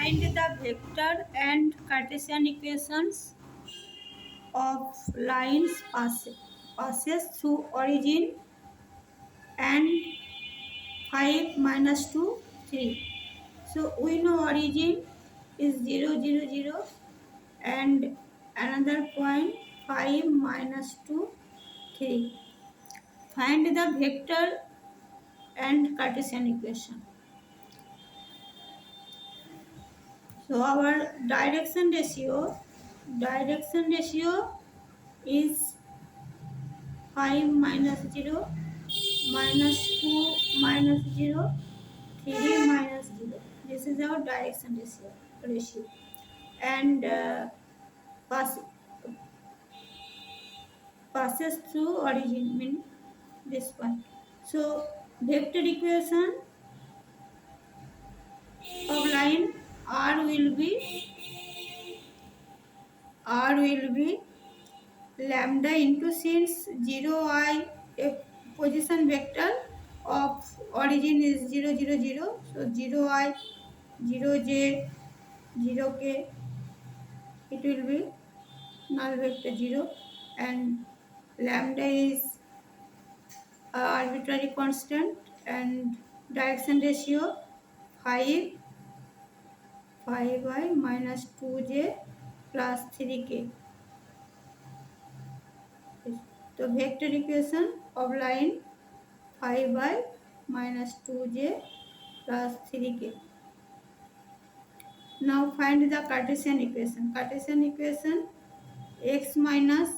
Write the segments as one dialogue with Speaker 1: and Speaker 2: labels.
Speaker 1: find the vector and Cartesian equations of lines passes through origin and 5 minus 2 3. So we know origin is 0 0 0 and another point 5 minus 2 3. Find the vector and Cartesian equation. So our direction ratio is 5 minus 0 minus 2 minus 0 3 minus 0. This is our direction ratio. And passes through origin mean this one. So vector equation of line r will be lambda into, since 0 I a position vector of origin is 0 0 0, so 0 I 0 j 0 k, it will be null vector 0, and lambda is arbitrary constant, and direction ratio 5 5 I minus 2j plus 3k. So vector equation of line 5 I minus 2j plus 3k. Now find the Cartesian equation. Cartesian equation x minus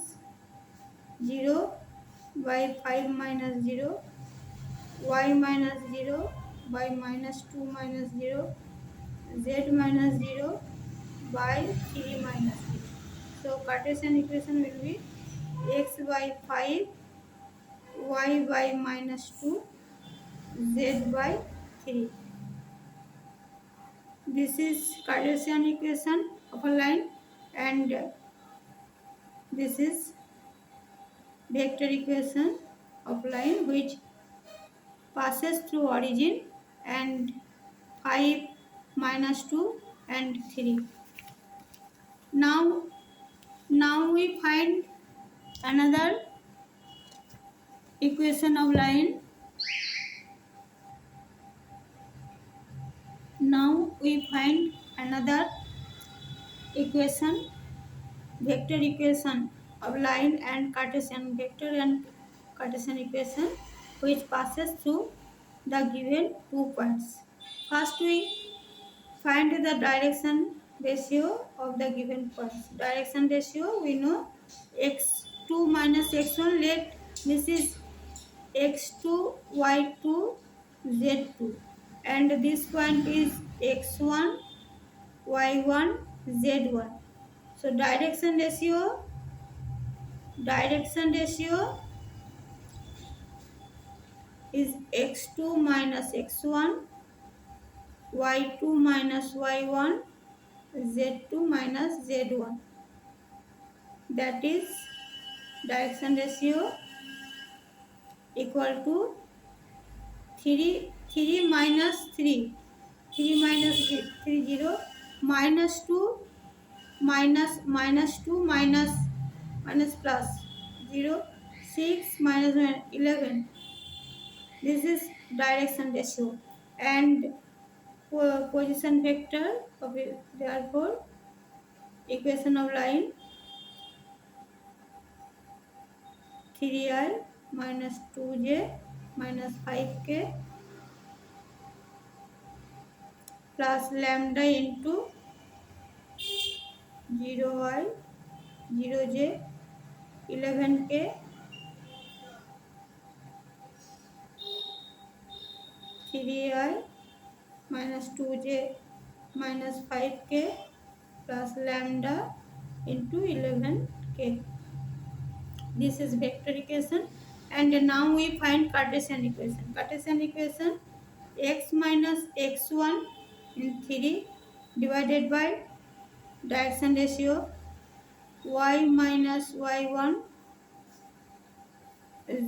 Speaker 1: 0 by 5 minus 0, y minus 0 by minus 2 minus 0, z minus 0 by 3 minus 0. So Cartesian equation will be x by 5, y by minus 2, z by 3. This is Cartesian equation of a line, and this is vector equation of line which passes through origin and 5 minus 2 and 3. Now we find another equation of line. Now we find another equation, vector equation of line and Cartesian vector and Cartesian equation which passes through the given 2 points. First we find the direction ratio of the given points. Direction ratio we know x2 minus x1, let this is x2 y2 z2, and this point is x1 y1 z1. So direction ratio is x2 minus x1 y2 minus y1 z2 minus z1. That is direction ratio equal to 3 minus 3 minus 3 0 minus 2 minus minus 2 minus plus 0 6 minus 11. This is direction ratio and position vector of it. Therefore equation of line 3I minus 2j minus 5k plus lambda into 0I 0j 11k 3I minus 2j minus 5k plus lambda into 11k. This is vector equation, and now we find Cartesian equation. Cartesian equation x minus x1 in 3 divided by direction ratio y minus y1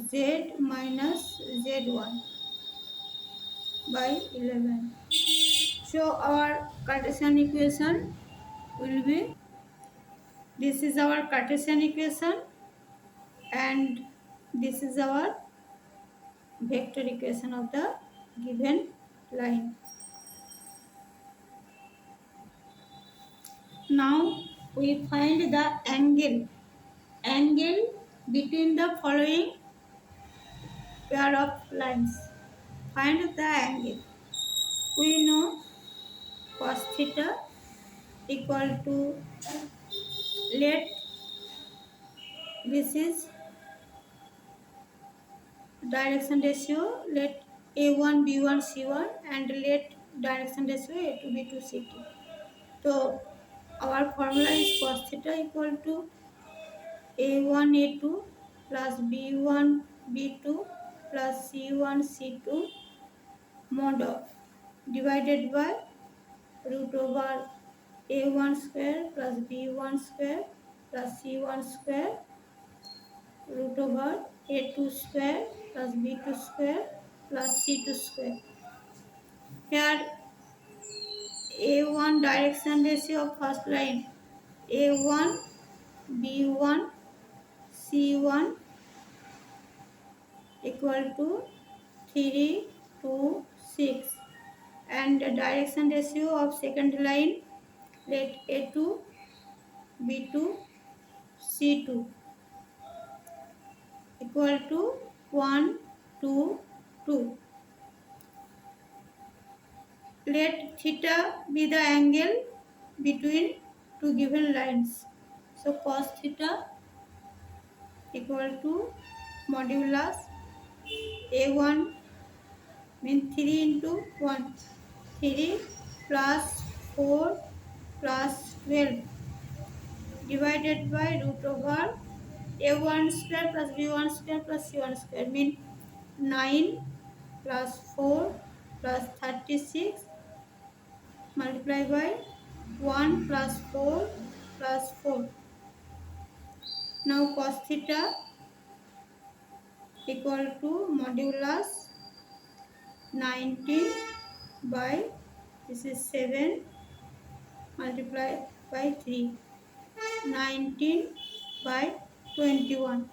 Speaker 1: z minus z1 by 11. So our Cartesian equation will be, this is our Cartesian equation and this is our vector equation of the given line. Now we find the angle between the following pair of lines. Find the angle. We know cos theta equal to, let this is direction ratio, let a1 b1 c1 and let direction ratio a2 b2 c2. So our formula is cos theta equal to a1 a2 plus b1 b2 plus c1 c2 mod of, divided by root over a1 square plus b1 square plus c1 square root over a2 square plus b2 square plus c2 square. Here a1 direction ratio of first line, a1 b1 c1 equal to 3 2 6, and the direction ratio of second line, let a2 b2 c2 equal to 1 2 2. Let theta be the angle between two given lines. So cos theta equal to modulus a1 means 3 into 1, 3 plus 4 plus 12 divided by root over a1 square plus b1 square plus c1 square, mean 9 plus 4 plus 36 multiply by 1 plus 4 plus 4. Now cos theta equal to modulus 19 by, this is 7 multiplied by 3, 19 by 21.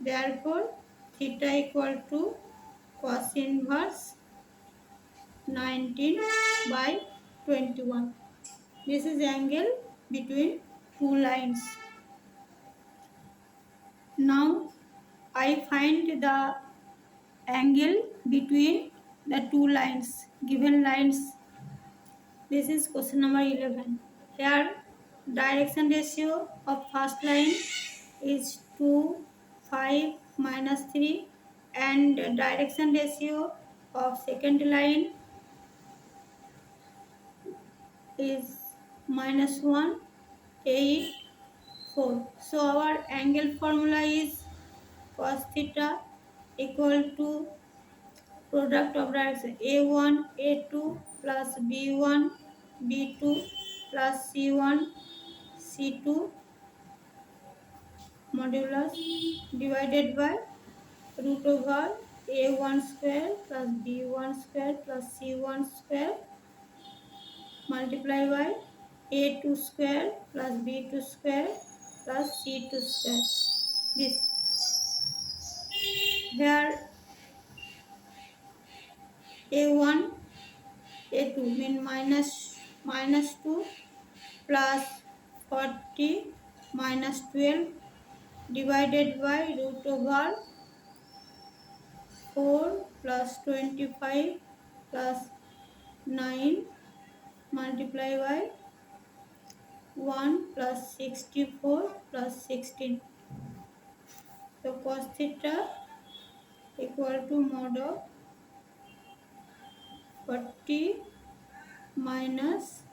Speaker 1: Therefore theta equal to cos inverse 19 by 21. This is angle between two lines. Now I find the angle between the two lines, given lines. This is question number 11. Here direction ratio of first line is 2 5 minus 3 and direction ratio of second line is minus 1 8 4. So our angle formula is cos theta equal to product of direction a1 a2 plus b1 b2 plus c1 c2 modulus divided by root over a1 square plus b1 square plus c1 square multiply by a2 square plus b2 square plus c2 square. This here a1 a2 mean minus 2 plus 40 minus 12 divided by root over 4 plus 25 plus 9 multiply by 1 plus 64 plus 16. So cos theta equal to mod of 40 minus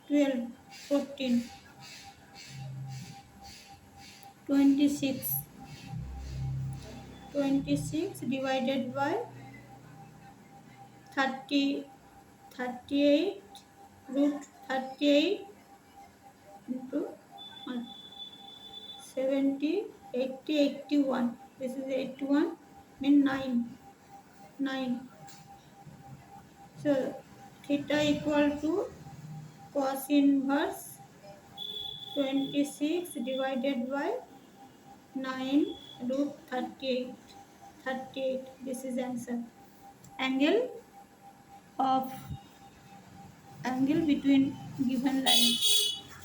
Speaker 1: 12 14 26 divided by 30 38 root 38 into 70 80 81. This is 81 mean 9. So theta equal to cos inverse 26 divided by 9 root 38. 38. This is answer. Angle of angle between given lines.